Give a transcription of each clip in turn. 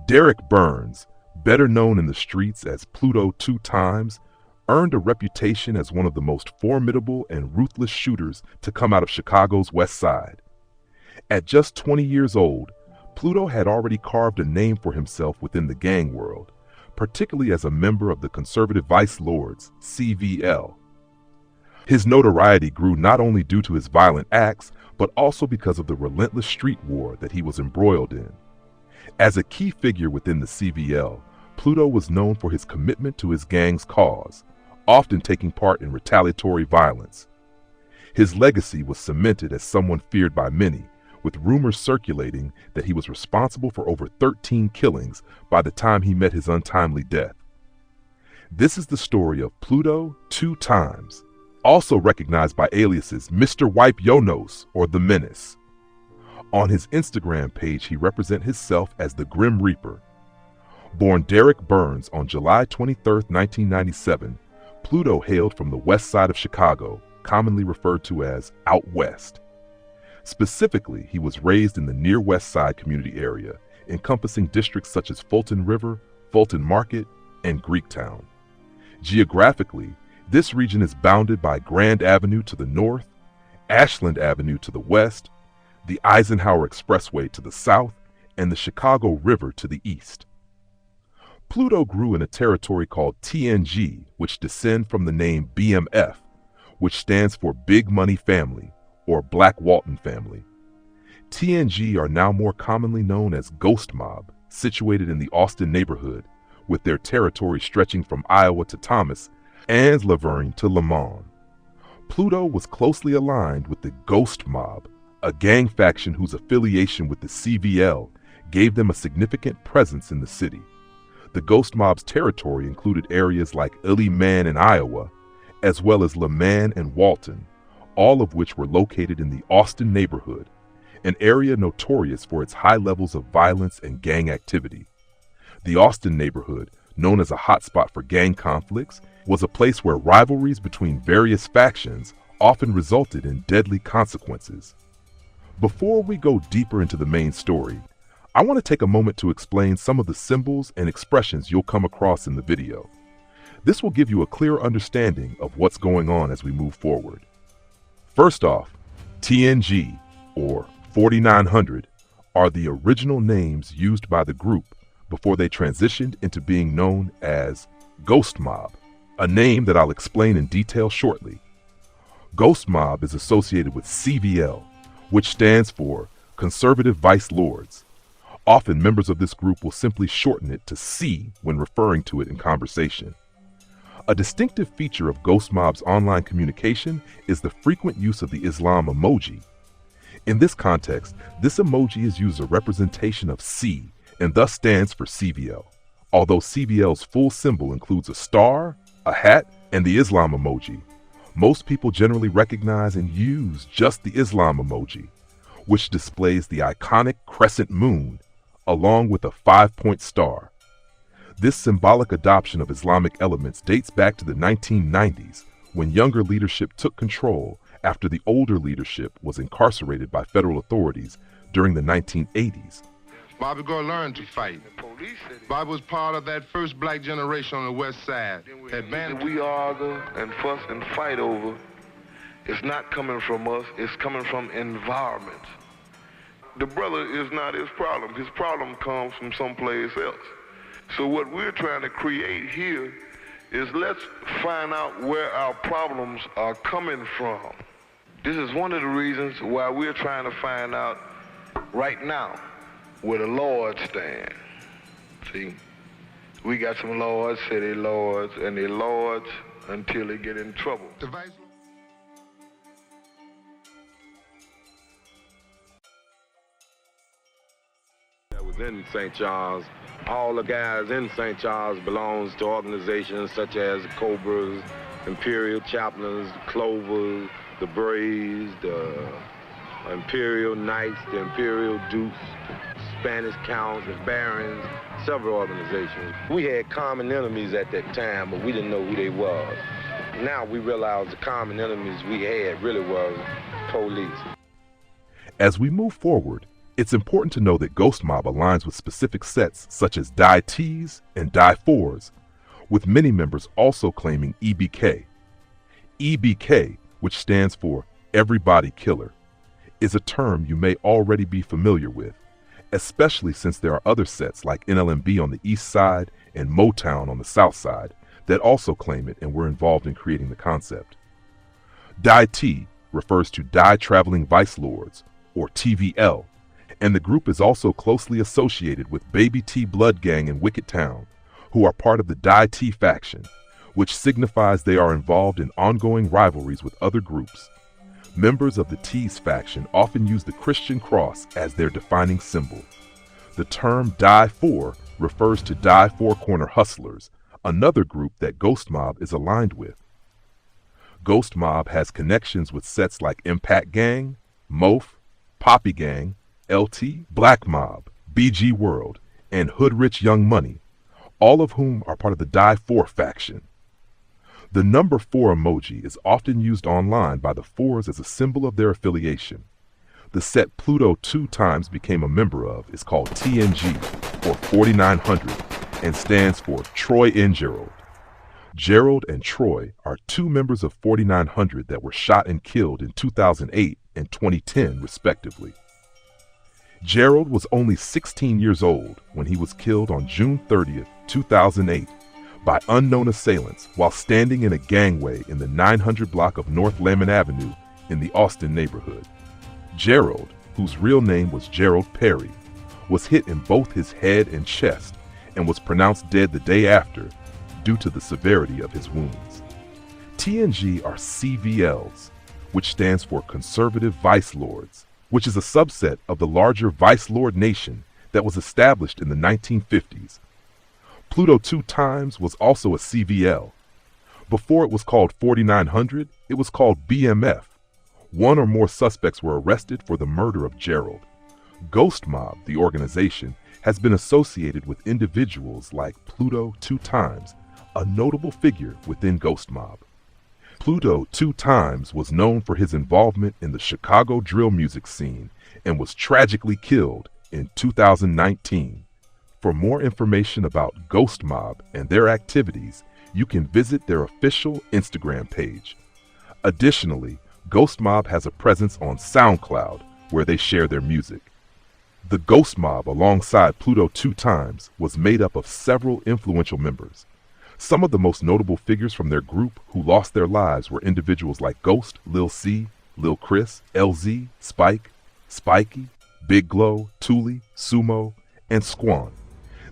Derek Burns, better known in the streets as Pluto 2 times, earned a reputation as one of the most formidable and ruthless shooters to come out of Chicago's West Side. At just 20 years old, Pluto had already carved a name for himself within the gang world, particularly as a member of the Conservative Vice Lords, CVL. His notoriety grew not only due to his violent acts, but also because of the relentless street war that he was embroiled in. As a key figure within the CVL, Pluto was known for his commitment to his gang's cause, often taking part in retaliatory violence. His legacy was cemented as someone feared by many, with rumors circulating that he was responsible for over 13 killings by the time he met his untimely death. This is the story of Pluto 2 times, also recognized by aliases Mr. Wipe Yonos or The Menace. On his Instagram page, he represents himself as the Grim Reaper. Born Derek Burns on July 23, 1997, Pluto hailed from the west side of Chicago, commonly referred to as Out West. Specifically, he was raised in the near West Side community area, encompassing districts such as Fulton River, Fulton Market, and Greektown. Geographically, this region is bounded by Grand Avenue to the north, Ashland Avenue to the west, the Eisenhower Expressway to the south, and the Chicago River to the east. Pluto grew in a territory called TNG, which descend from the name BMF, which stands for Big Money Family, or Black Walton Family. TNG are now more commonly known as Ghost Mob, situated in the Austin neighborhood, with their territory stretching from Iowa to Thomas and La Vergne to Lemon. Pluto was closely aligned with the Ghost Mob, a gang faction whose affiliation with the CVL gave them a significant presence in the city. The Ghost Mob's territory included areas like Illy Man in Iowa, as well as LeMan and Walton, all of which were located in the Austin neighborhood, an area notorious for its high levels of violence and gang activity. The Austin neighborhood, known as a hotspot for gang conflicts, was a place where rivalries between various factions often resulted in deadly consequences. Before we go deeper into the main story, I want to take a moment to explain some of the symbols and expressions you'll come across in the video. This will give you a clear understanding of what's going on as we move forward. First off, TNG, or 4900, are the original names used by the group before they transitioned into being known as Ghost Mob, a name that I'll explain in detail shortly. Ghost Mob is associated with CVL, which stands for Conservative Vice Lords. Often members of this group will simply shorten it to C when referring to it in conversation. A distinctive feature of Ghost Mob's online communication is the frequent use of the Islam emoji. In this context, this emoji is used as a representation of C and thus stands for CVL, although CVL's full symbol includes a star, a hat, and the Islam emoji. Most people generally recognize and use just the Islam emoji, which displays the iconic crescent moon along with a 5-point star. This symbolic adoption of Islamic elements dates back to the 1990s, when younger leadership took control after the older leadership was incarcerated by federal authorities during the 1980s. Bobby gonna learn to fight. Bobby was part of that first black generation on the west side. That we argue and fuss and fight over, it's not coming from us, it's coming from environment. The brother is not his problem. His problem comes from someplace else. So what we're trying to create here is let's find out where our problems are coming from. This is one of the reasons why we're trying to find out right now where the Lords stand. See, we got some Lords, say they Lords, and they Lords until they get in trouble. That was in St. Charles. All the guys in St. Charles belongs to organizations such as Cobras, Imperial Chaplains, Clovers, the Braves, the Imperial Knights, the Imperial Dukes, Spanish Counts, the Barons, several organizations. We had common enemies at that time, but we didn't know who they was. Now we realize the common enemies we had really was police. As we move forward, It's important to know that Ghost Mob aligns with specific sets such as Die T's and Die 4's, with many members also claiming EBK. EBK, which stands for Everybody Killer, is a term you may already be familiar with, especially since there are other sets like NLMB on the east side and Motown on the south side that also claim it and were involved in creating the concept. Die T refers to Die Traveling Vice Lords, or TVL, and the group is also closely associated with Baby T Blood Gang in Wicked Town, who are part of the Die T faction, which signifies they are involved in ongoing rivalries with other groups. Members of the T's faction often use the Christian cross as their defining symbol. The term Die 4 refers to Die Four Corner Hustlers, another group that Ghost Mob is aligned with. Ghost Mob has connections with sets like Impact Gang, Mof, Poppy Gang, LT, Black Mob, BG World, and Hood Rich Young Money, all of whom are part of the Die 4 faction. The number 4 emoji is often used online by the Fours as a symbol of their affiliation. The set Pluto 2 times became a member of is called TNG, or 4900, and stands for Troy and Gerald. Gerald and Troy are two members of 4900 that were shot and killed in 2008 and 2010, respectively. Gerald was only 16 years old when he was killed on June 30th, 2008, by unknown assailants while standing in a gangway in the 900 block of North Lamont Avenue in the Austin neighborhood. Gerald, whose real name was Gerald Perry, was hit in both his head and chest and was pronounced dead the day after due to the severity of his wounds. TNG are CVLs, which stands for Conservative Vice Lords, which is a subset of the larger Vice Lord Nation that was established in the 1950s. Pluto 2 times was also a CVL. Before it was called 4900, it was called BMF. One or more suspects were arrested for the murder of Gerald. Ghost Mob, the organization, has been associated with individuals like Pluto 2 times, a notable figure within Ghost Mob. Pluto 2 times was known for his involvement in the Chicago drill music scene and was tragically killed in 2019. For more information about Ghost Mob and their activities, you can visit their official Instagram page. Additionally, Ghost Mob has a presence on SoundCloud, where they share their music. The Ghost Mob, alongside Pluto 2 times, was made up of several influential members. Some of the most notable figures from their group who lost their lives were individuals like Ghost, Lil C, Lil Chris, LZ, Spike, Spikey, Big Glow, Thule, Sumo, and Squan.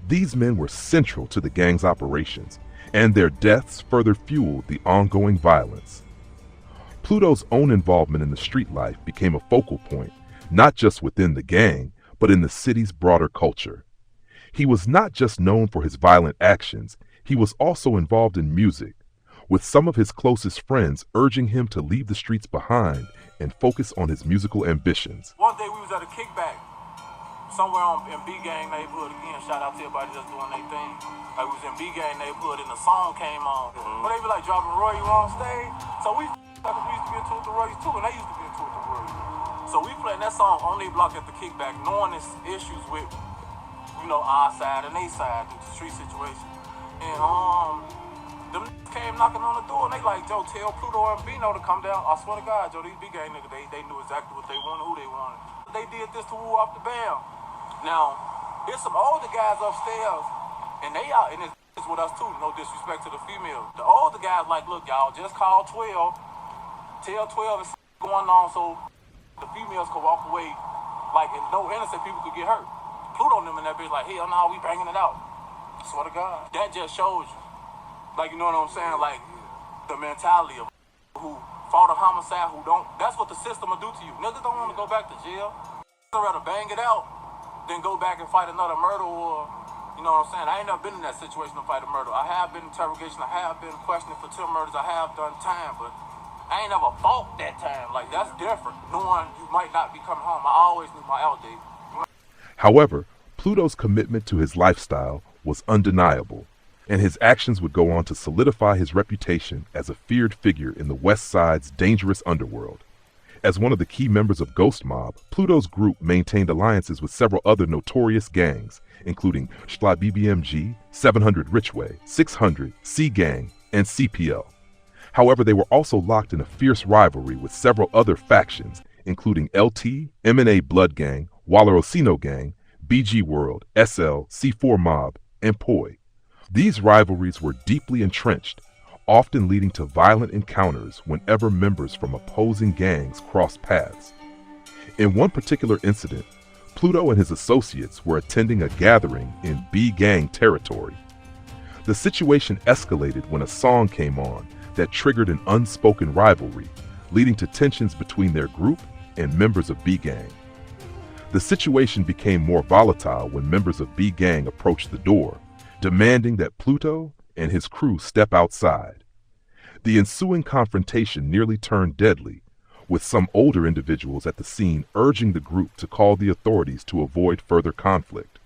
These men were central to the gang's operations, and their deaths further fueled the ongoing violence. Pluto's own involvement in the street life became a focal point, not just within the gang, but in the city's broader culture. He was not just known for his violent actions, he was also involved in music, with some of his closest friends urging him to leave the streets behind and focus on his musical ambitions. One day we was at a kickback somewhere in B-Gang neighborhood. Again, shout out to everybody just doing their thing. Like, we was in B-Gang neighborhood and the song came on. But they be like, dropping Roy, you on stage? So we used to be into it with the Roy's too, and they used to be into it with the Roy's. So we playing that song on their block at the kickback, knowing there's issues with, our side and their side, the street situation. And them came knocking on the door and they like, Joe, tell Pluto and Bino to come down. I swear to God, Joe, these B-Gang niggas, they knew exactly what they wanted, who they wanted. They did this to woo off the band. Now, there's some older guys upstairs, and they out, and it's with us too, no disrespect to the females. The older guys like, look, y'all, just call 12, tell 12 it's going on so the females could walk away, like, and no innocent people could get hurt. Pluto and them in that bitch like, hell no, we banging it out. I swear to God. That just shows you, like, you know what I'm saying, like, the mentality of who fought a homicide, who don't, that's what the system will do to you. Niggas don't want to go back to jail. I'd rather bang it out than go back and fight another murder or, you know what I'm saying? I ain't never been in that situation to fight a murder. I have been in interrogation, I have been questioning for 10 murders, I have done time, but I ain't never fought that time. Like, that's different. Knowing you might not be coming home. I always knew my out date. However, Pluto's commitment to his lifestyle was undeniable, and his actions would go on to solidify his reputation as a feared figure in the West Side's dangerous underworld. As one of the key members of Ghost Mob, Pluto's group maintained alliances with several other notorious gangs, including Shla BBMG, 700 Richway, 600, C-Gang, and CPL. However, they were also locked in a fierce rivalry with several other factions, including LT, M&A Blood Gang, Wallerosino Gang, BG World, SL, C4 Mob, and Poi. These rivalries were deeply entrenched, often leading to violent encounters whenever members from opposing gangs crossed paths. In one particular incident, Pluto and his associates were attending a gathering in B-Gang territory. The situation escalated when a song came on that triggered an unspoken rivalry, leading to tensions between their group and members of B-Gang. The situation became more volatile when members of B-Gang approached the door, demanding that Pluto and his crew step outside. The ensuing confrontation nearly turned deadly, with some older individuals at the scene urging the group to call the authorities to avoid further conflict.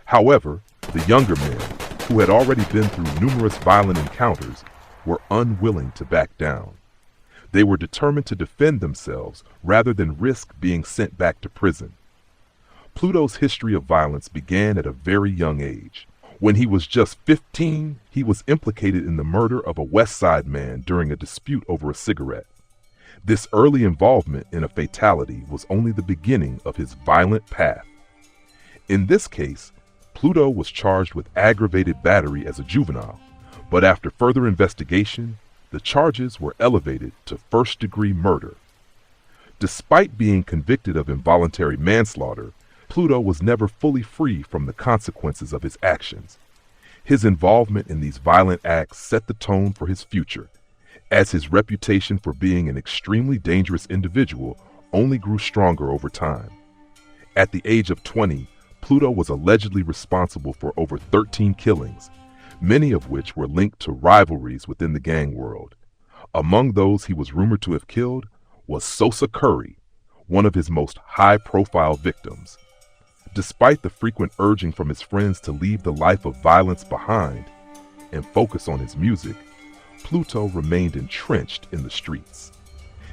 However, the younger men, who had already been through numerous violent encounters, were unwilling to back down. They were determined to defend themselves rather than risk being sent back to prison. Pluto's history of violence began at a very young age. When he was just 15, he was implicated in the murder of a West Side man during a dispute over a cigarette. This early involvement in a fatality was only the beginning of his violent path. In this case, Pluto was charged with aggravated battery as a juvenile, but after further investigation, the charges were elevated to first-degree murder. Despite being convicted of involuntary manslaughter, Pluto was never fully free from the consequences of his actions. His involvement in these violent acts set the tone for his future, as his reputation for being an extremely dangerous individual only grew stronger over time. At the age of 20, Pluto was allegedly responsible for over 13 killings, many of which were linked to rivalries within the gang world. Among those he was rumored to have killed was Sosa Curry, one of his most high-profile victims. Despite the frequent urging from his friends to leave the life of violence behind and focus on his music, Pluto remained entrenched in the streets.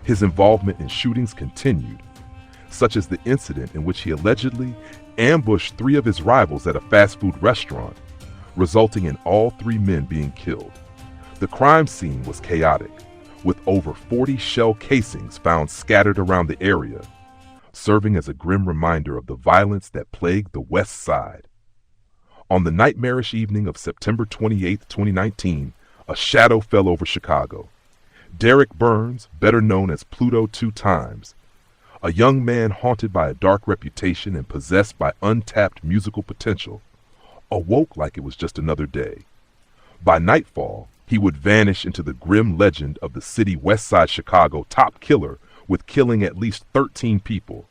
His involvement in shootings continued, such as the incident in which he allegedly ambushed 3 of his rivals at a fast food restaurant, resulting in all 3 men being killed. The crime scene was chaotic, with over 40 shell casings found scattered around the area, serving as a grim reminder of the violence that plagued the West Side. On the nightmarish evening of September 28, 2019, a shadow fell over Chicago. Derek Burns, better known as Pluto 2 times, a young man haunted by a dark reputation and possessed by untapped musical potential, awoke like it was just another day. By nightfall, he would vanish into the grim legend of the city West Side Chicago top killer with killing at least 13 people.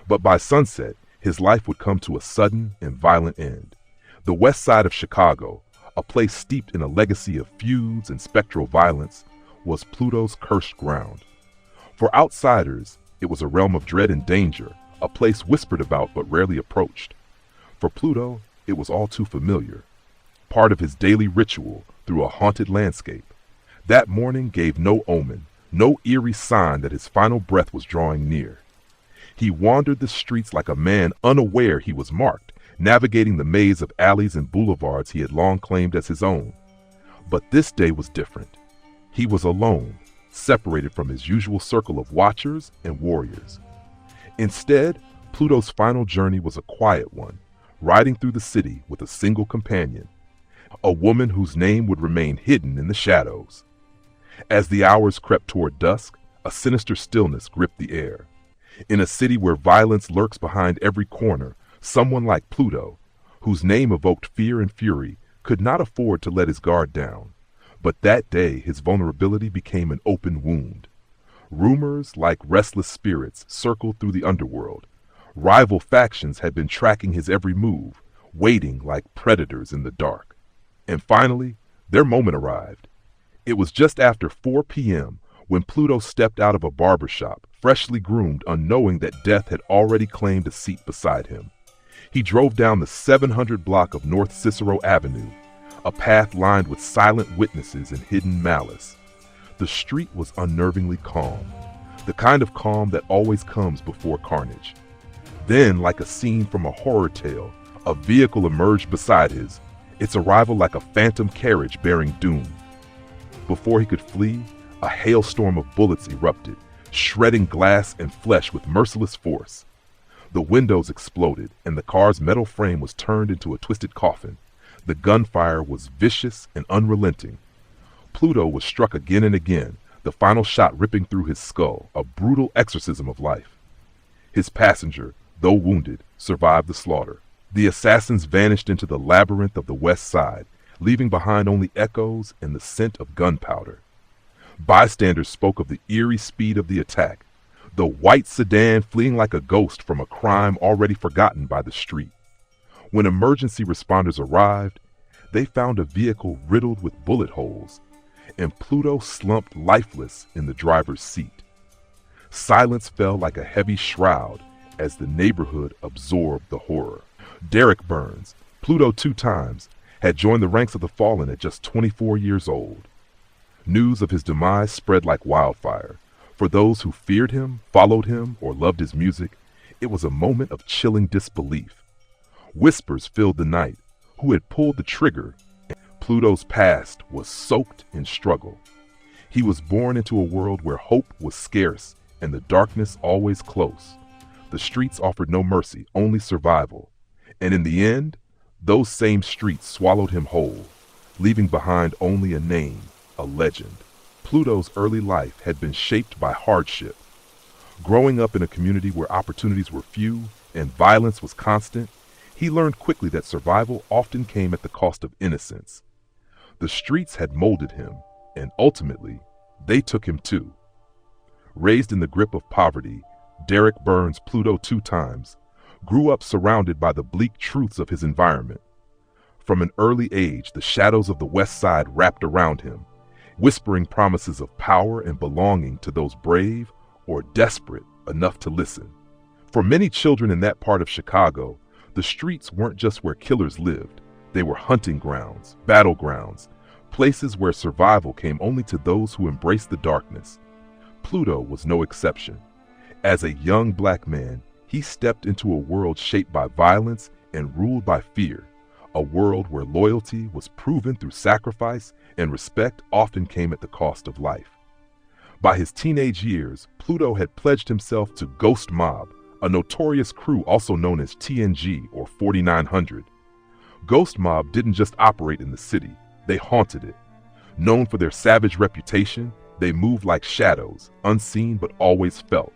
But by sunset, his life would come to a sudden and violent end. The West Side of Chicago, a place steeped in a legacy of feuds and spectral violence, was Pluto's cursed ground. For outsiders, it was a realm of dread and danger, a place whispered about but rarely approached. For Pluto, it was all too familiar, part of his daily ritual through a haunted landscape. That morning gave no omen, no eerie sign that his final breath was drawing near. He wandered the streets like a man unaware he was marked, navigating the maze of alleys and boulevards he had long claimed as his own. But this day was different. He was alone, separated from his usual circle of watchers and warriors. Instead, Pluto's final journey was a quiet one, riding through the city with a single companion, a woman whose name would remain hidden in the shadows. As the hours crept toward dusk, a sinister stillness gripped the air. In a city where violence lurks behind every corner, someone like Pluto, whose name evoked fear and fury, could not afford to let his guard down. But that day his vulnerability became an open wound. Rumors, like restless spirits, circled through the underworld. Rival factions had been tracking his every move, waiting like predators in the dark. And finally, their moment arrived. It was just after 4 p.m. when Pluto stepped out of a barber shop, freshly groomed, unknowing that death had already claimed a seat beside him. He drove down the 700 block of North Cicero Avenue, a path lined with silent witnesses and hidden malice. The street was unnervingly calm. the kind of calm that always comes before carnage. Then, like a scene from a horror tale, a vehicle emerged beside his, its arrival like a phantom carriage bearing doom. Before he could flee, a hailstorm of bullets erupted, shredding glass and flesh with merciless force. The windows exploded, and the car's metal frame was turned into a twisted coffin. The gunfire was vicious and unrelenting. Pluto was struck again and again, the final shot ripping through his skull, a brutal exorcism of life. His passenger, though wounded, survived the slaughter. The assassins vanished into the labyrinth of the West Side, leaving behind only echoes and the scent of gunpowder. Bystanders spoke of the eerie speed of the attack, the white sedan fleeing like a ghost from a crime already forgotten by the street. When emergency responders arrived, they found a vehicle riddled with bullet holes, and Pluto slumped lifeless in the driver's seat. Silence fell like a heavy shroud as the neighborhood absorbed the horror. Derek Burns, Pluto 2 times, had joined the ranks of the fallen at just 24 years old. News of his demise spread like wildfire. For those who feared him, followed him, or loved his music, it was a moment of chilling disbelief. Whispers filled the night. Who had pulled the trigger? Pluto's past was soaked in struggle. He was born into a world where hope was scarce and the darkness always close. The streets offered no mercy, only survival. And in the end, those same streets swallowed him whole, leaving behind only a name, a legend. Pluto's early life had been shaped by hardship. Growing up in a community where opportunities were few and violence was constant, he learned quickly that survival often came at the cost of innocence. The streets had molded him, and ultimately, they took him too. Raised in the grip of poverty, Derek Burns, Pluto 2 times, grew up surrounded by the bleak truths of his environment. From an early age, the shadows of the West Side wrapped around him, whispering promises of power and belonging to those brave or desperate enough to listen. For many children in that part of Chicago, the streets weren't just where killers lived. They were hunting grounds, battlegrounds, places where survival came only to those who embraced the darkness. Pluto was no exception. As a young black man, he stepped into a world shaped by violence and ruled by fear, a world where loyalty was proven through sacrifice and respect often came at the cost of life. By his teenage years, Pluto had pledged himself to Ghost Mob, a notorious crew also known as TNG or 4900. Ghost Mob didn't just operate in the city, they haunted it. Known for their savage reputation, they moved like shadows, unseen but always felt.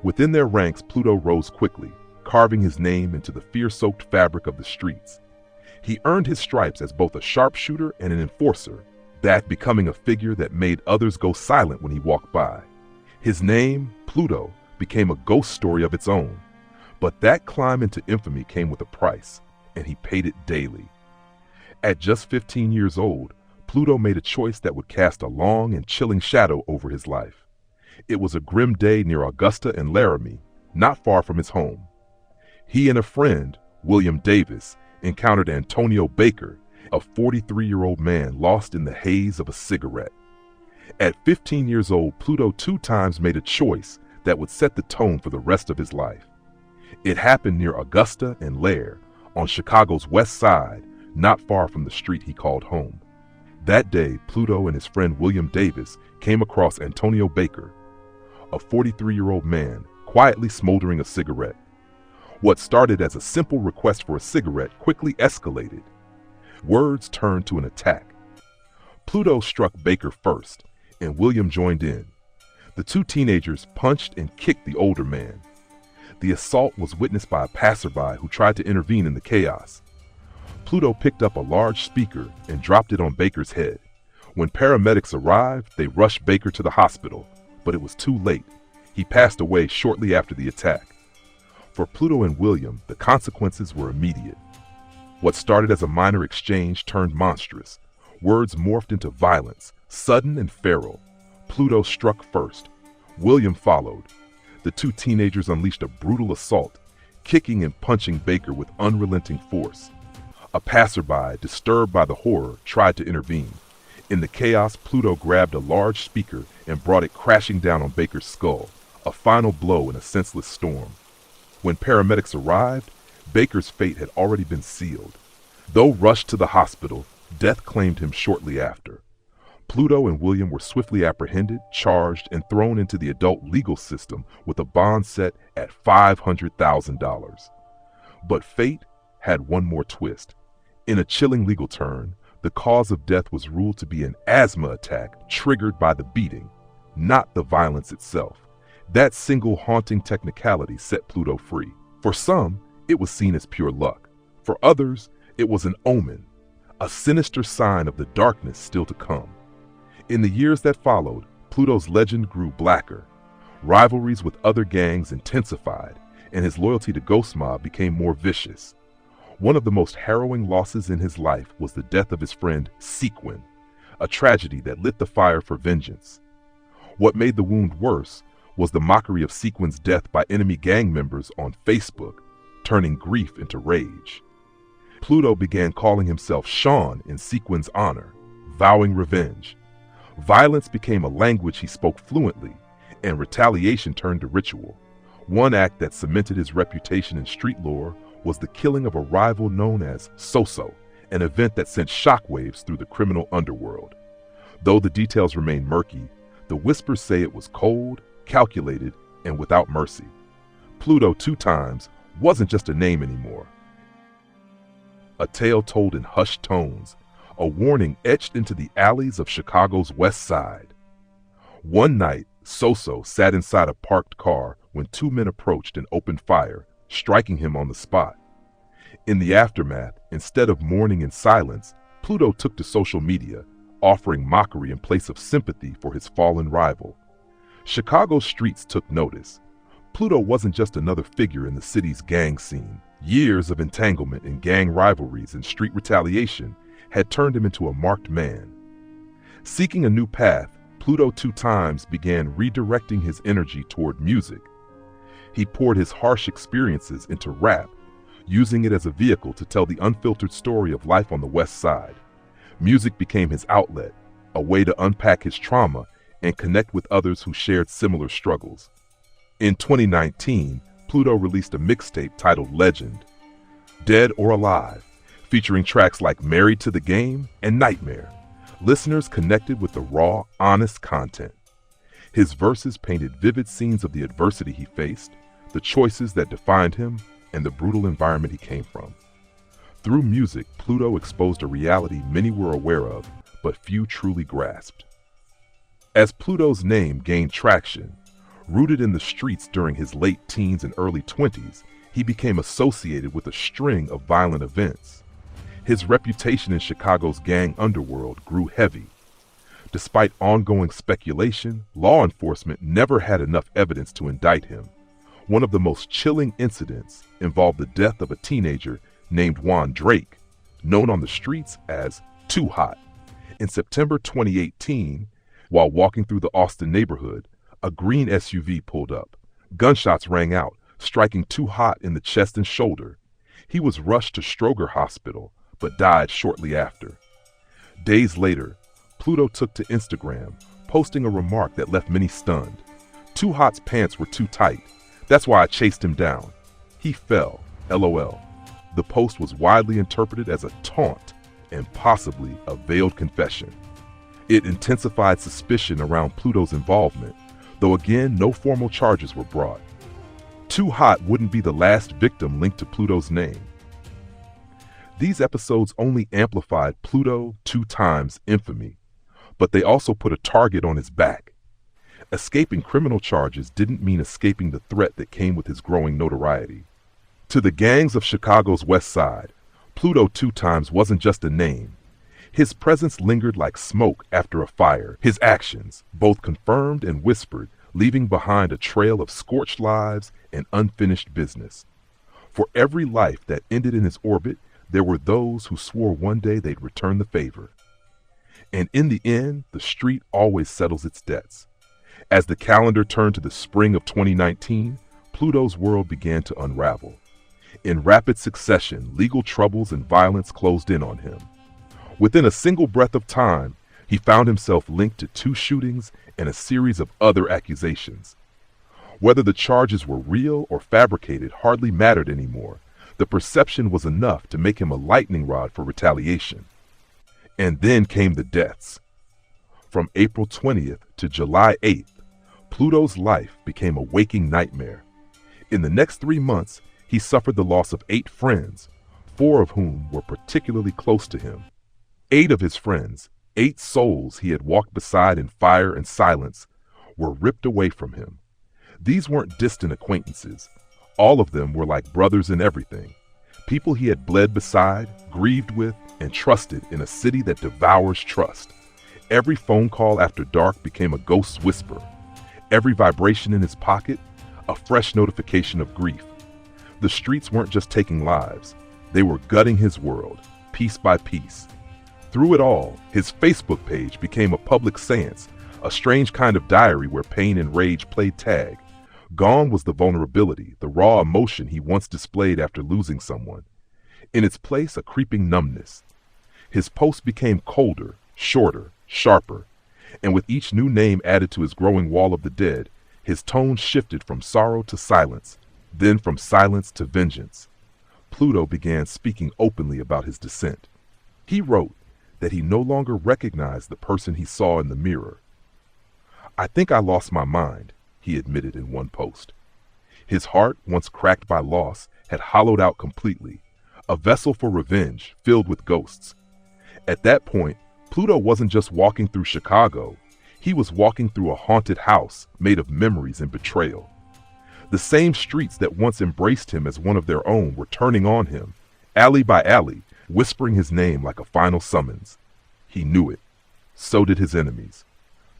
Within their ranks, Pluto rose quickly, carving his name into the fear-soaked fabric of the streets. He earned his stripes as both a sharpshooter and an enforcer, that becoming a figure that made others go silent when he walked by. His name, Pluto, became a ghost story of its own. But that climb into infamy came with a price, and he paid it daily. At just 15 years old, Pluto made a choice that would cast a long and chilling shadow over his life. It was a grim day near Augusta and Laramie, not far from his home. He and a friend, William Davis, encountered Antonio Baker, a 43-year-old man lost in the haze of a cigarette. At 15 years old, Pluto 2 times made a choice that would set the tone for the rest of his life. It happened near Augusta and Lair, on Chicago's west side, not far from the street he called home. That day, Pluto and his friend William Davis came across Antonio Baker, a 43-year-old man quietly smoldering a cigarette. What started as a simple request for a cigarette quickly escalated. Words turned to an attack. Pluto struck Baker first, and William joined in. The two teenagers punched and kicked the older man. The assault was witnessed by a passerby who tried to intervene in the chaos. Pluto picked up a large speaker and dropped it on Baker's head. When paramedics arrived, they rushed Baker to the hospital, but it was too late. He passed away shortly after the attack. For Pluto and William, the consequences were immediate. What started as a minor exchange turned monstrous. Words morphed into violence, sudden and feral. Pluto struck first. William followed. The two teenagers unleashed a brutal assault, kicking and punching Baker with unrelenting force. A passerby, disturbed by the horror, tried to intervene. In the chaos, Pluto grabbed a large speaker and brought it crashing down on Baker's skull. a final blow in a senseless storm. When paramedics arrived, Baker's fate had already been sealed. Though rushed to the hospital, death claimed him shortly after. Pluto and William were swiftly apprehended, charged, and thrown into the adult legal system with a bond set at $500,000. But fate had one more twist. In a chilling legal turn, the cause of death was ruled to be an asthma attack triggered by the beating, not the violence itself. That single haunting technicality set Pluto free. For some, it was seen as pure luck. For others, it was an omen, a sinister sign of the darkness still to come. In the years that followed, Pluto's legend grew blacker. Rivalries with other gangs intensified, and his loyalty to Ghost Mob became more vicious. One of the most harrowing losses in his life was the death of his friend Sequin, a tragedy that lit the fire for vengeance. What made the wound worse was the mockery of Sequin's death by enemy gang members on Facebook, turning grief into rage. Pluto began calling himself Sean in Sequin's honor, vowing revenge. Violence became a language he spoke fluently, and retaliation turned to ritual. One act that cemented his reputation in street lore was the killing of a rival known as So-So, an event that sent shockwaves through the criminal underworld. Though the details remain murky, the whispers say it was cold, calculated, and without mercy. Pluto 2 times wasn't just a name anymore. A tale told in hushed tones, a warning etched into the alleys of Chicago's West Side. One night, So-So sat inside a parked car when 2 men approached and opened fire, striking him on the spot. In the aftermath, instead of mourning in silence, Pluto took to social media, offering mockery in place of sympathy for his fallen rival. Chicago's streets took notice. Pluto wasn't just another figure in the city's gang scene. Years of entanglement in gang rivalries and street retaliation had turned him into a marked man. Seeking a new path, Pluto 2 times began redirecting his energy toward music. He poured his harsh experiences into rap, using it as a vehicle to tell the unfiltered story of life on the West Side. Music became his outlet, a way to unpack his trauma and connect with others who shared similar struggles. In 2019, Pluto released a mixtape titled Legend, Dead or Alive, featuring tracks like Married to the Game and Nightmare. Listeners connected with the raw, honest content. His verses painted vivid scenes of the adversity he faced, the choices that defined him, and the brutal environment he came from. Through music, Pluto exposed a reality many were aware of, but few truly grasped. As Pluto's name gained traction, rooted in the streets during his late teens and early 20s, he became associated with a string of violent events. His reputation in Chicago's gang underworld grew heavy. Despite ongoing speculation, law enforcement never had enough evidence to indict him. One of the most chilling incidents involved the death of a teenager named Juan Drake, known on the streets as Too Hot. In September 2018, while walking through the Austin neighborhood, a green SUV pulled up. Gunshots rang out, striking Too Hot in the chest and shoulder. He was rushed to Stroger Hospital, but died shortly after. Days later, Pluto took to Instagram, posting a remark that left many stunned. Too Hot's pants were too tight. That's why I chased him down. He fell, LOL. The post was widely interpreted as a taunt and possibly a veiled confession. It intensified suspicion around Pluto's involvement, though again, no formal charges were brought. Too Hot wouldn't be the last victim linked to Pluto's name. These episodes only amplified Pluto 2 times infamy, but they also put a target on his back. Escaping criminal charges didn't mean escaping the threat that came with his growing notoriety. To the gangs of Chicago's West Side, Pluto 2 times wasn't just a name. His presence lingered like smoke after a fire, his actions, both confirmed and whispered, leaving behind a trail of scorched lives and unfinished business. For every life that ended in his orbit, there were those who swore one day they'd return the favor. And in the end, the street always settles its debts. As the calendar turned to the spring of 2019, Pluto's world began to unravel. In rapid succession, legal troubles and violence closed in on him. Within a single breath of time, he found himself linked to 2 shootings and a series of other accusations. Whether the charges were real or fabricated hardly mattered anymore. The perception was enough to make him a lightning rod for retaliation. And then came the deaths. From April 20th to July 8th, Pluto's life became a waking nightmare. In the next 3 months, he suffered the loss of 8 friends, 4 of whom were particularly close to him. 8 of his friends, 8 souls he had walked beside in fire and silence, were ripped away from him. These weren't distant acquaintances. All of them were like brothers in everything. People he had bled beside, grieved with, and trusted in a city that devours trust. Every phone call after dark became a ghost's whisper. Every vibration in his pocket, a fresh notification of grief. The streets weren't just taking lives. They were gutting his world, piece by piece. Through it all, his Facebook page became a public seance, a strange kind of diary where pain and rage played tag. Gone was the vulnerability, the raw emotion he once displayed after losing someone. In its place, a creeping numbness. His posts became colder, shorter, sharper, and with each new name added to his growing wall of the dead, his tone shifted from sorrow to silence, then from silence to vengeance. Pluto began speaking openly about his descent. He wrote that he no longer recognized the person he saw in the mirror. "I think I lost my mind," he admitted in one post. His heart, once cracked by loss, had hollowed out completely, a vessel for revenge filled with ghosts. At that point, Pluto wasn't just walking through Chicago. He was walking through a haunted house made of memories and betrayal. The same streets that once embraced him as one of their own were turning on him, alley by alley, whispering his name like a final summons. He knew it. So did his enemies.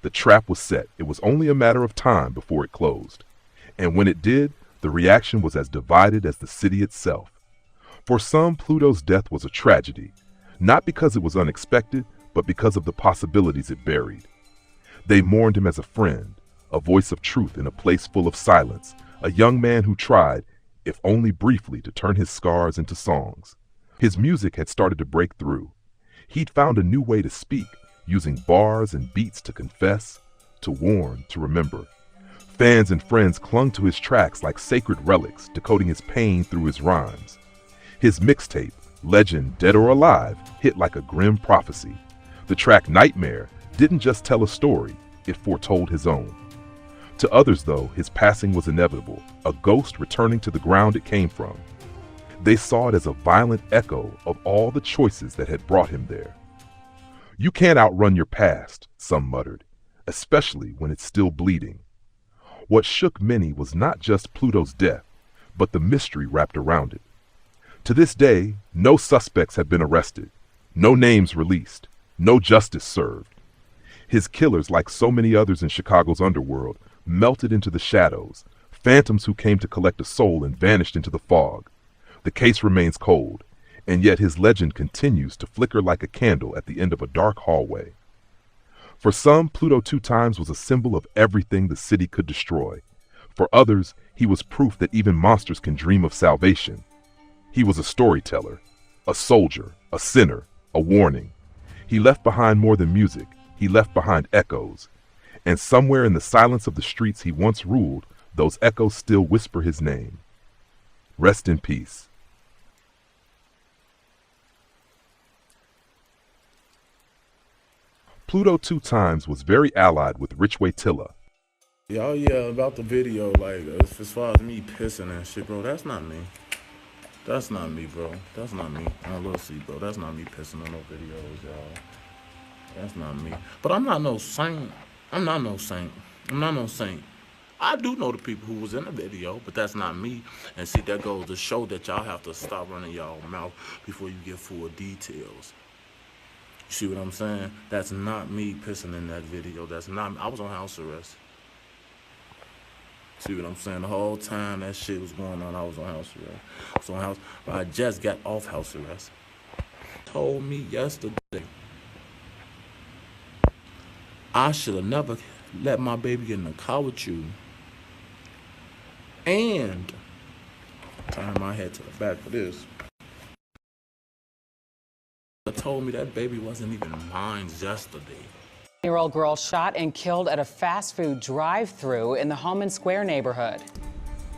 The trap was set. It was only a matter of time before it closed. And when it did, the reaction was as divided as the city itself. For some, Pluto's death was a tragedy, not because it was unexpected, but because of the possibilities it buried. They mourned him as a friend, a voice of truth in a place full of silence, a young man who tried, if only briefly, to turn his scars into songs. His music had started to break through. He'd found a new way to speak, using bars and beats to confess, to warn, to remember. Fans and friends clung to his tracks like sacred relics, decoding his pain through his rhymes. His mixtape, Legend, Dead or Alive, hit like a grim prophecy. The track Nightmare didn't just tell a story, it foretold his own. To others, though, his passing was inevitable, a ghost returning to the ground it came from. They saw it as a violent echo of all the choices that had brought him there. "You can't outrun your past," some muttered, especially when it's still bleeding. What shook many was not just Pluto's death, but the mystery wrapped around it. To this day, no suspects have been arrested, no names released, no justice served. His killers, like so many others in Chicago's underworld, melted into the shadows, phantoms who came to collect a soul and vanished into the fog. The case remains cold, and yet his legend continues to flicker like a candle at the end of a dark hallway. For some, Pluto 2 times was a symbol of everything the city could destroy. For others, he was proof that even monsters can dream of salvation. He was a storyteller, a soldier, a sinner, a warning. He left behind more than music. He left behind echoes. And somewhere in the silence of the streets he once ruled, those echoes still whisper his name. Rest in peace. Pluto 2 times was very allied with Richway Tilla. Oh yeah, about the video, like, as far as me pissing and shit, bro, that's not me. That's not me, bro. That's not me. We'll see, bro. That's not me pissing on no videos, y'all. That's not me. But I'm not no saint. I'm not no saint. I'm not no saint. I do know the people who was in the video, but that's not me. And see, that goes to show that y'all have to stop running y'all mouth before you get full details. You see what I'm saying? That's not me pissing in that video. That's not me. I was on house arrest. See what I'm saying? The whole time that shit was going on, I was on house arrest. I just got off house arrest. Told me yesterday I should have never let my baby get in the car with you. And turn my head to the back for this. Told me that baby wasn't even mine yesterday. Year-old girl shot and killed at a fast food drive-thru in the Holman Square neighborhood.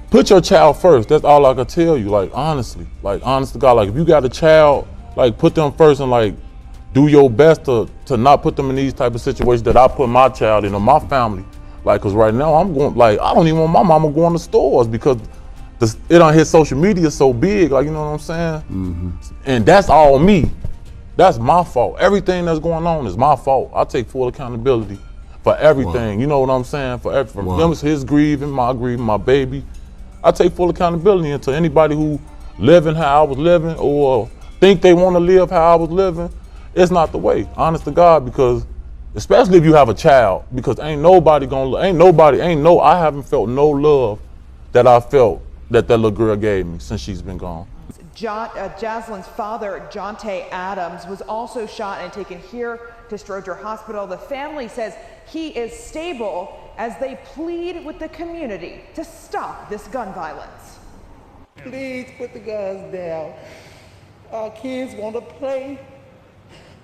Put your child first. That's all I can tell you. Like, honestly, like, honest to God, like, if you got a child, like, put them first and, like, do your best to not put them in these type of situations that I put my child in or my family. Like, cause right now I'm going, like, I don't even want my mama going to stores because it don't hit social media so big, like, you know what I'm saying? Mm-hmm. And that's all me. That's my fault. Everything that's going on is my fault. I take full accountability for everything. Wow. You know what I'm saying? From wow. Them, his grieving, my baby. I take full accountability into anybody who living how I was living or think they want to live how I was living. It's not the way, honest to God, because especially if you have a child, because I haven't felt no love that I felt that little girl gave me since she's been gone. Jaslyn's father, Jonte Adams, was also shot and taken here to Stroger Hospital. The family says he is stable as they plead with the community to stop this gun violence. Please put the guns down. Our kids want to play.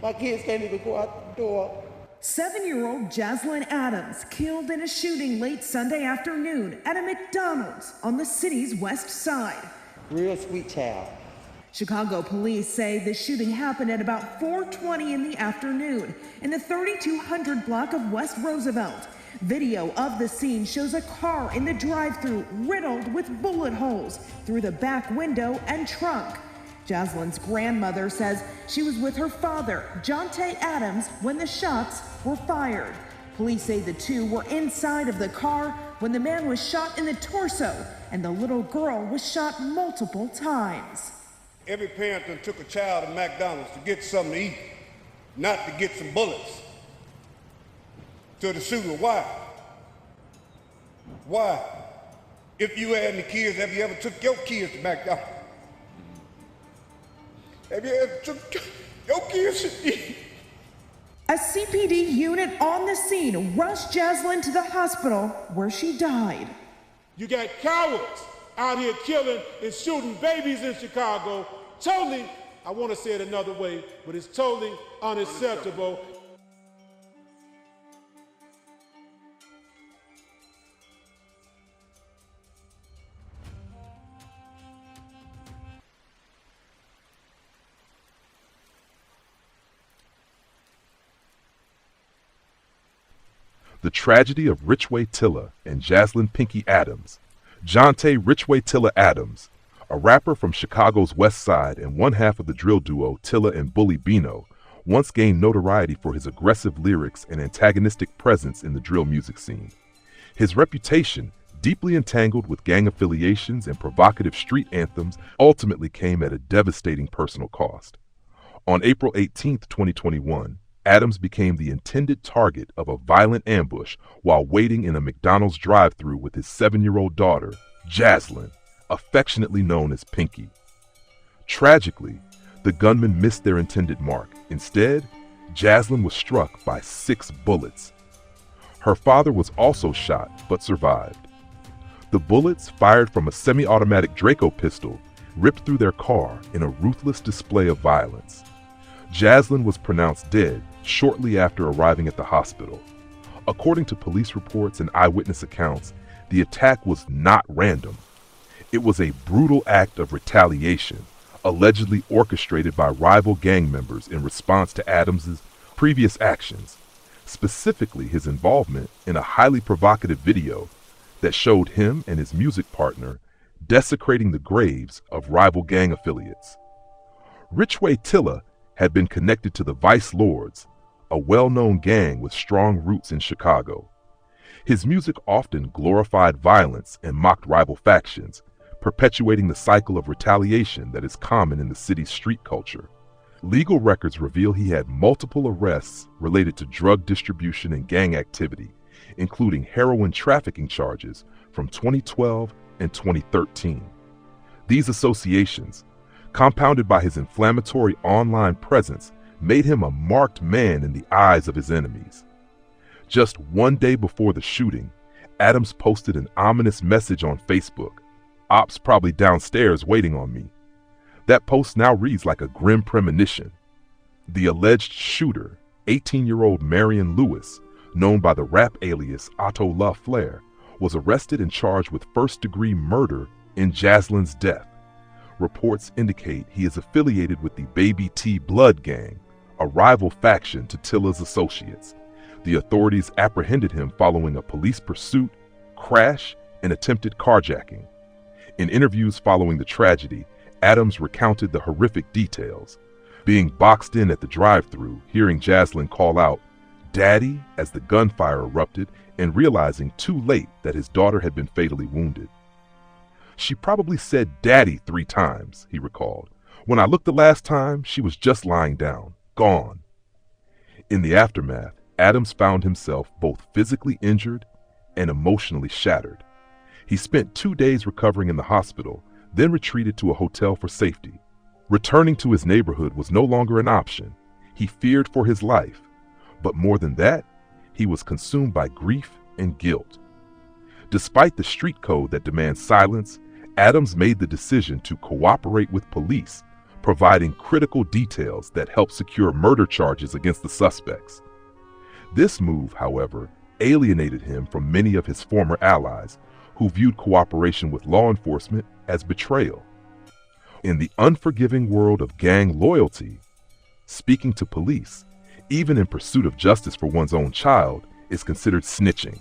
My kids can't even go out the door. 7-year-old Jaslyn Adams killed in a shooting late Sunday afternoon at a McDonald's on the city's west side. Real sweet child. Chicago police say the shooting happened at about 4:20 in the afternoon in the 3200 block of West Roosevelt. Video of the scene shows a car in the drive-thru riddled with bullet holes through the back window and trunk. Jaslyn's grandmother says she was with her father, Jonte Adams, when the shots were fired. Police say the two were inside of the car when the man was shot in the torso and the little girl was shot multiple times. Every parent that took a child to McDonald's to get something to eat, not to get some bullets. To the shooter, why? Why? If you had any kids, have you ever took your kids to McDonald's? Have you ever took your kids to eat? A CPD unit on the scene rushed Jaslyn to the hospital where she died. You got cowards out here killing and shooting babies in Chicago. Totally, I want to say it another way, but it's totally unacceptable. The tragedy of Richway Tilla and Jaslyn Pinky Adams. Jonte Richway Tilla Adams, a rapper from Chicago's West Side and one half of the drill duo Tilla and Bully Bino, once gained notoriety for his aggressive lyrics and antagonistic presence in the drill music scene. His reputation, deeply entangled with gang affiliations and provocative street anthems, ultimately came at a devastating personal cost. On April 18, 2021, Adams became the intended target of a violent ambush while waiting in a McDonald's drive-thru with his 7-year-old daughter, Jaslyn, affectionately known as Pinky. Tragically, the gunmen missed their intended mark. Instead, Jaslyn was struck by 6 bullets. Her father was also shot but survived. The bullets, fired from a semi-automatic Draco pistol, ripped through their car in a ruthless display of violence. Jaslyn was pronounced dead shortly after arriving at the hospital. According to police reports and eyewitness accounts, the attack was not random. It was a brutal act of retaliation, allegedly orchestrated by rival gang members in response to Adams's previous actions, specifically his involvement in a highly provocative video that showed him and his music partner desecrating the graves of rival gang affiliates. Richway Tilla had been connected to the Vice Lords, a well-known gang with strong roots in Chicago. His music often glorified violence and mocked rival factions, perpetuating the cycle of retaliation that is common in the city's street culture. Legal records reveal he had multiple arrests related to drug distribution and gang activity, including heroin trafficking charges from 2012 and 2013. These associations, compounded by his inflammatory online presence, made him a marked man in the eyes of his enemies. Just one day before the shooting, Adams posted an ominous message on Facebook, "Ops probably downstairs waiting on me." That post now reads like a grim premonition. The alleged shooter, 18-year-old Marion Lewis, known by the rap alias Otto La Flair, was arrested and charged with first-degree murder in Jaslyn's death. Reports indicate he is affiliated with the Baby T Blood Gang, a rival faction to Tilla's associates. The authorities apprehended him following a police pursuit, crash, and attempted carjacking. In interviews following the tragedy, Adams recounted the horrific details, being boxed in at the drive-thru, hearing Jaslyn call out, "Daddy," as the gunfire erupted, and realizing too late that his daughter had been fatally wounded. "She probably said Daddy 3 times, he recalled. "When I looked the last time, she was just lying down, gone." In the aftermath, Adams found himself both physically injured and emotionally shattered. He spent 2 days recovering in the hospital, then retreated to a hotel for safety. Returning to his neighborhood was no longer an option. He feared for his life. But more than that, he was consumed by grief and guilt. Despite the street code that demands silence, Adams made the decision to cooperate with police, providing critical details that helped secure murder charges against the suspects. This move, however, alienated him from many of his former allies, who viewed cooperation with law enforcement as betrayal. In the unforgiving world of gang loyalty, speaking to police, even in pursuit of justice for one's own child, is considered snitching.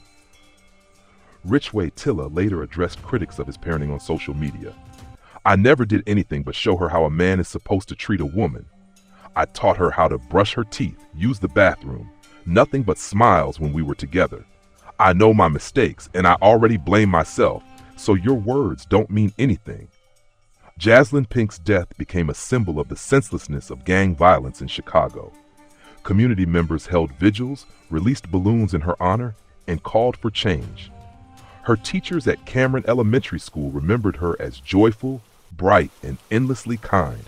Richway Tilla later addressed critics of his parenting on social media. "I never did anything but show her how a man is supposed to treat a woman. I taught her how to brush her teeth, use the bathroom, nothing but smiles when we were together. I know my mistakes, and I already blame myself, so your words don't mean anything." Jaslyn Pink's death became a symbol of the senselessness of gang violence in Chicago. Community members held vigils, released balloons in her honor, and called for change. Her teachers at Cameron Elementary School remembered her as joyful, bright, and endlessly kind,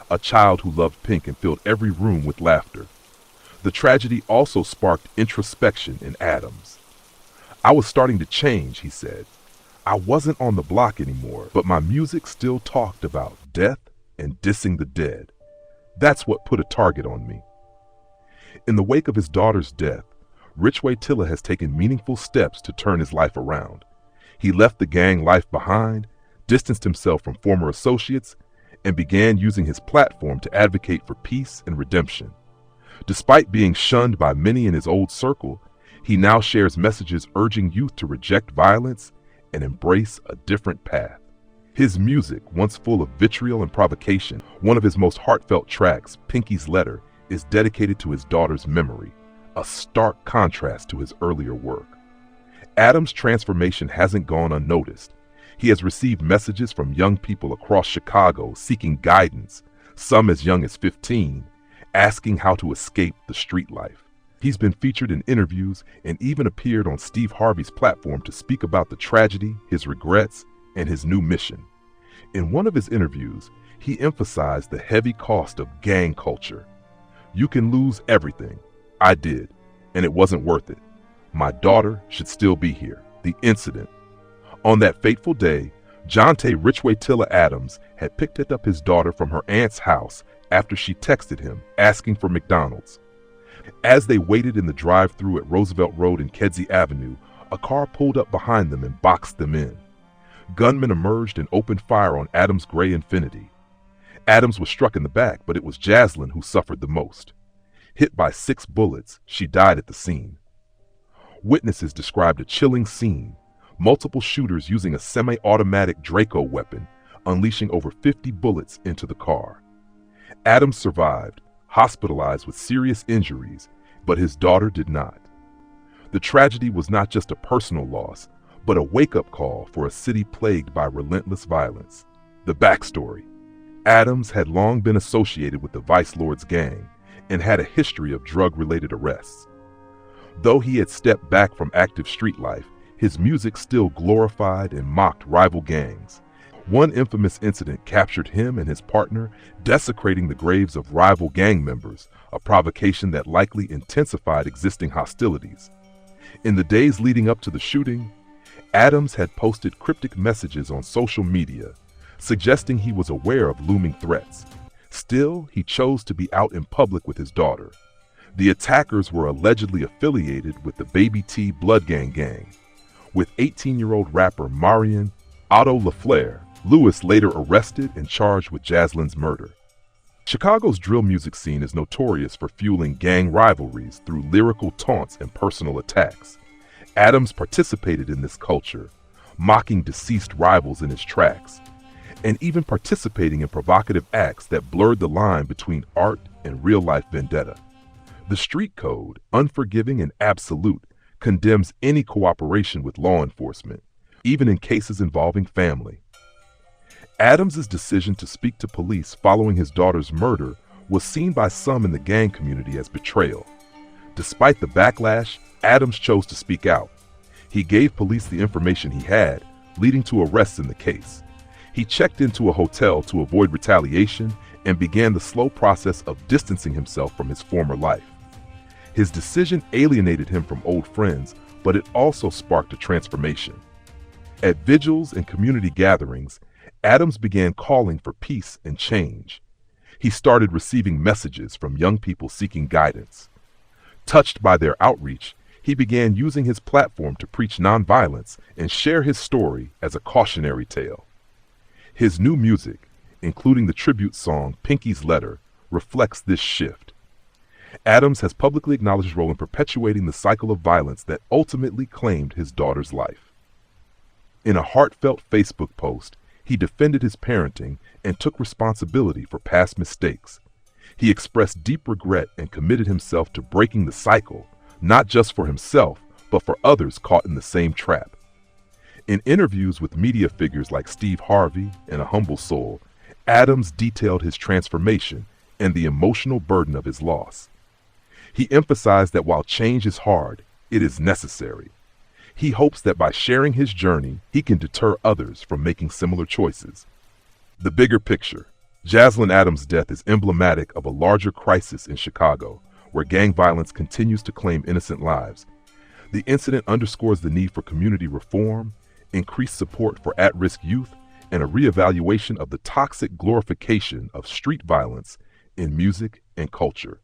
a child who loved Pink and filled every room with laughter. The tragedy also sparked introspection in Adams. "I was starting to change," he said. "I wasn't on the block anymore, but my music still talked about death and dissing the dead. That's what put a target on me." In the wake of his daughter's death, Richway Tilla has taken meaningful steps to turn his life around. He left the gang life behind, distanced himself from former associates, and began using his platform to advocate for peace and redemption. Despite being shunned by many in his old circle, he now shares messages urging youth to reject violence and embrace a different path. His music, once full of vitriol and provocation, one of his most heartfelt tracks, Pinky's Letter, is dedicated to his daughter's memory, a stark contrast to his earlier work. Adams' transformation hasn't gone unnoticed. He has received messages from young people across Chicago seeking guidance, some as young as 15, asking how to escape the street life. He's been featured in interviews and even appeared on Steve Harvey's platform to speak about the tragedy, his regrets, and his new mission. In one of his interviews, he emphasized the heavy cost of gang culture. "You can lose everything. I did, and it wasn't worth it. My daughter should still be here." The incident. On that fateful day, Jonte Richway Tilla Adams had picked up his daughter from her aunt's house after she texted him asking for McDonald's. As they waited in the drive-thru at Roosevelt Road and Kedzie Avenue, a car pulled up behind them and boxed them in. Gunmen emerged and opened fire on Adams' gray Infiniti. Adams was struck in the back, but it was Jaslyn who suffered the most. Hit by 6 bullets, she died at the scene. Witnesses described a chilling scene, multiple shooters using a semi-automatic Draco weapon, unleashing over 50 bullets into the car. Adams survived, hospitalized with serious injuries, but his daughter did not. The tragedy was not just a personal loss, but a wake-up call for a city plagued by relentless violence. The backstory. Adams had long been associated with the Vice Lords gang and had a history of drug-related arrests. Though he had stepped back from active street life, his music still glorified and mocked rival gangs. One infamous incident captured him and his partner desecrating the graves of rival gang members, a provocation that likely intensified existing hostilities. In the days leading up to the shooting, Adams had posted cryptic messages on social media, suggesting he was aware of looming threats. Still, he chose to be out in public with his daughter. The attackers were allegedly affiliated with the Baby T Blood Gang, with 18-year-old rapper Marion Otto LaFleur. Lewis later arrested and charged with Jaslyn's murder. Chicago's drill music scene is notorious for fueling gang rivalries through lyrical taunts and personal attacks. Adams participated in this culture, mocking deceased rivals in his tracks, and even participating in provocative acts that blurred the line between art and real-life vendetta. The street code, unforgiving and absolute, condemns any cooperation with law enforcement, even in cases involving family. Adams's decision to speak to police following his daughter's murder was seen by some in the gang community as betrayal. Despite the backlash, Adams chose to speak out. He gave police the information he had, leading to arrests in the case. He checked into a hotel to avoid retaliation and began the slow process of distancing himself from his former life. His decision alienated him from old friends, but it also sparked a transformation. At vigils and community gatherings, Adams began calling for peace and change. He started receiving messages from young people seeking guidance. Touched by their outreach, he began using his platform to preach nonviolence and share his story as a cautionary tale. His new music, including the tribute song Pinky's Letter, reflects this shift. Adams has publicly acknowledged his role in perpetuating the cycle of violence that ultimately claimed his daughter's life. In a heartfelt Facebook post, he defended his parenting and took responsibility for past mistakes. He expressed deep regret and committed himself to breaking the cycle, not just for himself, but for others caught in the same trap. In interviews with media figures like Steve Harvey and A Humble Soul, Adams detailed his transformation and the emotional burden of his loss. He emphasized that while change is hard, it is necessary. He hopes that by sharing his journey, he can deter others from making similar choices. The bigger picture. Jaslyn Adams' death is emblematic of a larger crisis in Chicago, where gang violence continues to claim innocent lives. The incident underscores the need for community reform, increased support for at-risk youth, and a reevaluation of the toxic glorification of street violence in music and culture.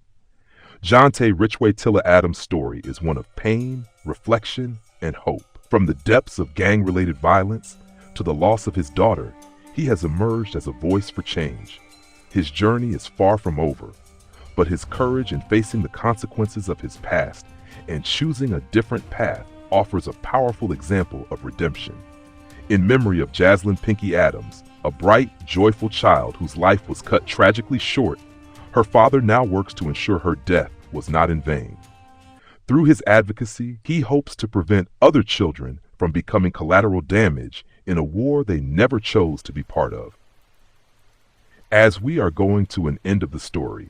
Jonte Richway Tilla Adams' story is one of pain, reflection, and hope. From the depths of gang-related violence to the loss of his daughter, he has emerged as a voice for change. His journey is far from over, but his courage in facing the consequences of his past and choosing a different path offers a powerful example of redemption. In memory of Jaslyn Pinky Adams, a bright, joyful child whose life was cut tragically short, her father now works to ensure her death was not in vain. Through his advocacy, he hopes to prevent other children from becoming collateral damage in a war they never chose to be part of. As we are going to an end of the story,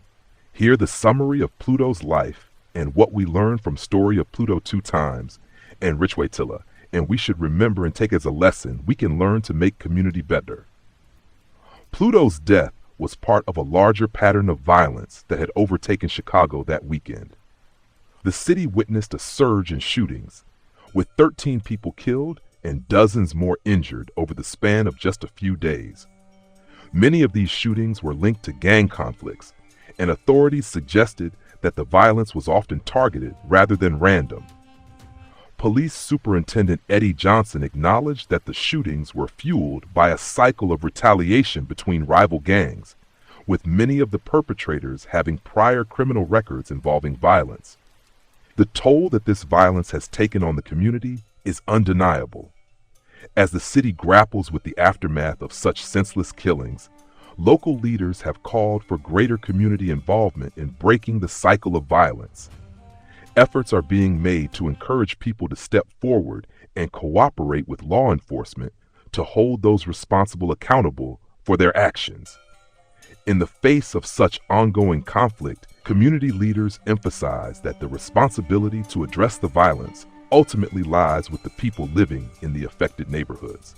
hear the summary of Pluto's life and what we learned from Story of Pluto 2 Times and Richway Tilla, and we should remember and take as a lesson we can learn to make community better. Pluto's death was part of a larger pattern of violence that had overtaken Chicago that weekend. The city witnessed a surge in shootings, with 13 people killed and dozens more injured over the span of just a few days. Many of these shootings were linked to gang conflicts, and authorities suggested that the violence was often targeted rather than random. Police Superintendent Eddie Johnson acknowledged that the shootings were fueled by a cycle of retaliation between rival gangs, with many of the perpetrators having prior criminal records involving violence. The toll that this violence has taken on the community is undeniable. As the city grapples with the aftermath of such senseless killings, local leaders have called for greater community involvement in breaking the cycle of violence. Efforts are being made to encourage people to step forward and cooperate with law enforcement to hold those responsible accountable for their actions. In the face of such ongoing conflict, community leaders emphasize that the responsibility to address the violence ultimately lies with the people living in the affected neighborhoods.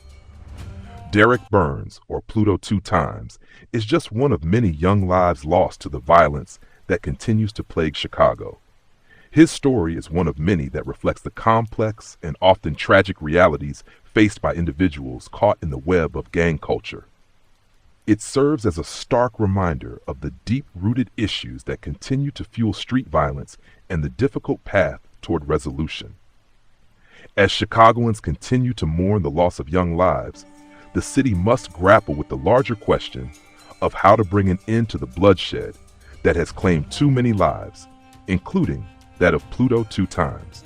Derek Burns, or Pluto 2 Times, is just one of many young lives lost to the violence that continues to plague Chicago. His story is one of many that reflects the complex and often tragic realities faced by individuals caught in the web of gang culture. It serves as a stark reminder of the deep-rooted issues that continue to fuel street violence and the difficult path toward resolution. As Chicagoans continue to mourn the loss of young lives, the city must grapple with the larger question of how to bring an end to the bloodshed that has claimed too many lives, including that of Pluto 2 times.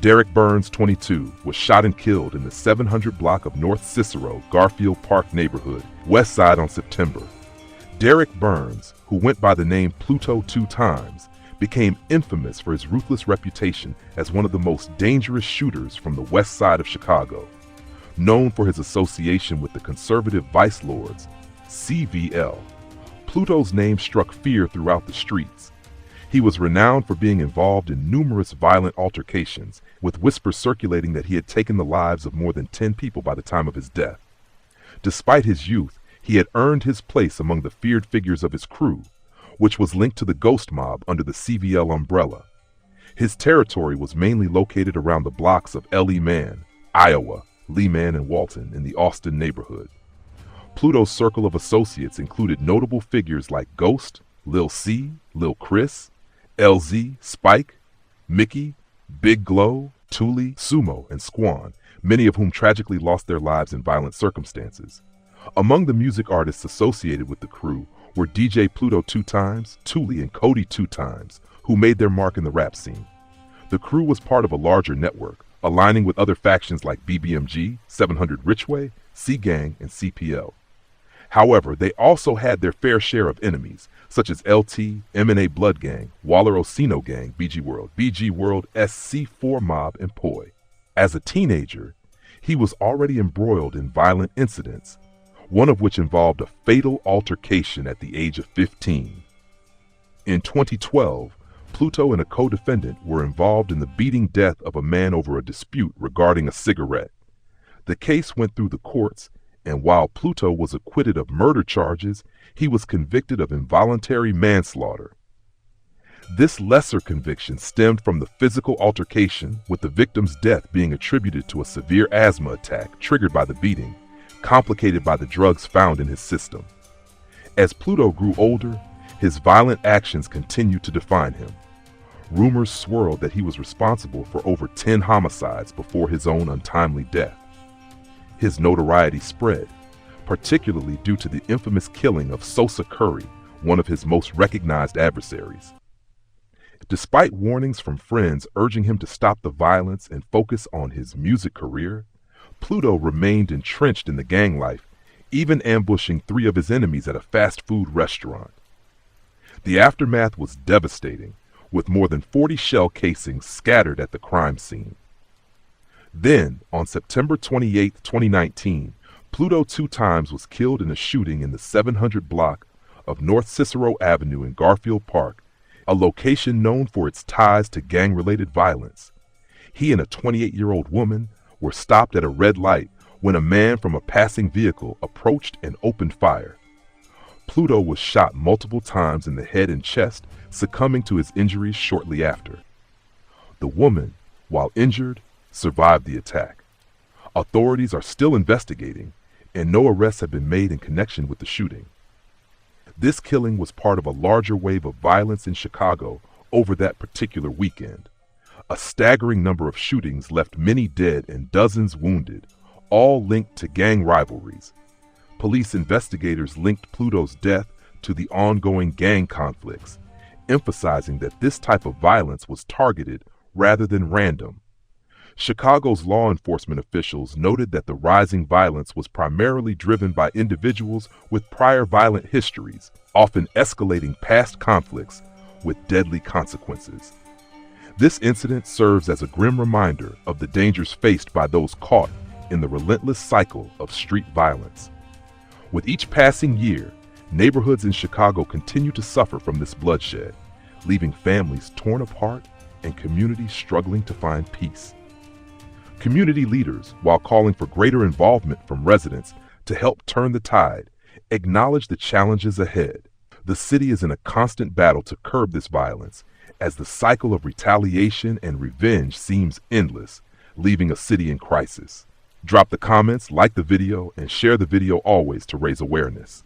Derek Burns, 22, was shot and killed in the 700 block of North Cicero, Garfield Park neighborhood, West Side on September. Derek Burns, who went by the name Pluto 2 times, became infamous for his ruthless reputation as one of the most dangerous shooters from the West Side of Chicago. Known for his association with the conservative Vice Lords, CVL, Pluto's name struck fear throughout the streets. He was renowned for being involved in numerous violent altercations, with whispers circulating that he had taken the lives of more than 10 people by the time of his death. Despite his youth, he had earned his place among the feared figures of his crew, which was linked to the Ghost Mob under the CVL umbrella. His territory was mainly located around the blocks of L.E. Mann, Iowa, Lehman, and Walton in the Austin neighborhood. Pluto's circle of associates included notable figures like Ghost, Lil C, Lil Chris, LZ, Spike, Mickey, Big Glow, Thule, Sumo, and Squan, many of whom tragically lost their lives in violent circumstances. Among the music artists associated with the crew were DJ Pluto 2 times, Thule, and Cody 2 times, who made their mark in the rap scene. The crew was part of a larger network, aligning with other factions like BBMG, 700 Richway, C-Gang, and CPL. However, they also had their fair share of enemies, such as LT, M&A Blood Gang, Waller Osino Gang, BG World, SC4 Mob, and Poi. As a teenager, he was already embroiled in violent incidents, one of which involved a fatal altercation at the age of 15. In 2012, Pluto and a co-defendant were involved in the beating death of a man over a dispute regarding a cigarette. The case went through the courts, and while Pluto was acquitted of murder charges, he was convicted of involuntary manslaughter. This lesser conviction stemmed from the physical altercation, with the victim's death being attributed to a severe asthma attack triggered by the beating, complicated by the drugs found in his system. As Pluto grew older, his violent actions continued to define him. Rumors swirled that he was responsible for over 10 homicides before his own untimely death. His notoriety spread, particularly due to the infamous killing of Sosa Curry, one of his most recognized adversaries. Despite warnings from friends urging him to stop the violence and focus on his music career, Pluto remained entrenched in the gang life, even ambushing 3 of his enemies at a fast food restaurant. The aftermath was devastating, with more than 40 shell casings scattered at the crime scene. Then, on September 28, 2019, Pluto 2 times was killed in a shooting in the 700 block of North Cicero Avenue in Garfield Park, a location known for its ties to gang-related violence. He and a 28-year-old woman were stopped at a red light when a man from a passing vehicle approached and opened fire. Pluto was shot multiple times in the head and chest, succumbing to his injuries shortly after. The woman, while injured, survived the attack. Authorities are still investigating, and no arrests have been made in connection with the shooting. This killing was part of a larger wave of violence in Chicago over that particular weekend. A staggering number of shootings left many dead and dozens wounded, all linked to gang rivalries. Police investigators linked Pluto's death to the ongoing gang conflicts, emphasizing that this type of violence was targeted rather than random. Chicago's law enforcement officials noted that the rising violence was primarily driven by individuals with prior violent histories, often escalating past conflicts with deadly consequences. This incident serves as a grim reminder of the dangers faced by those caught in the relentless cycle of street violence. With each passing year, neighborhoods in Chicago continue to suffer from this bloodshed, leaving families torn apart and communities struggling to find peace. Community leaders, while calling for greater involvement from residents to help turn the tide, acknowledge the challenges ahead. The city is in a constant battle to curb this violence, as the cycle of retaliation and revenge seems endless, leaving a city in crisis. Drop the comments, like the video, and share the video always to raise awareness.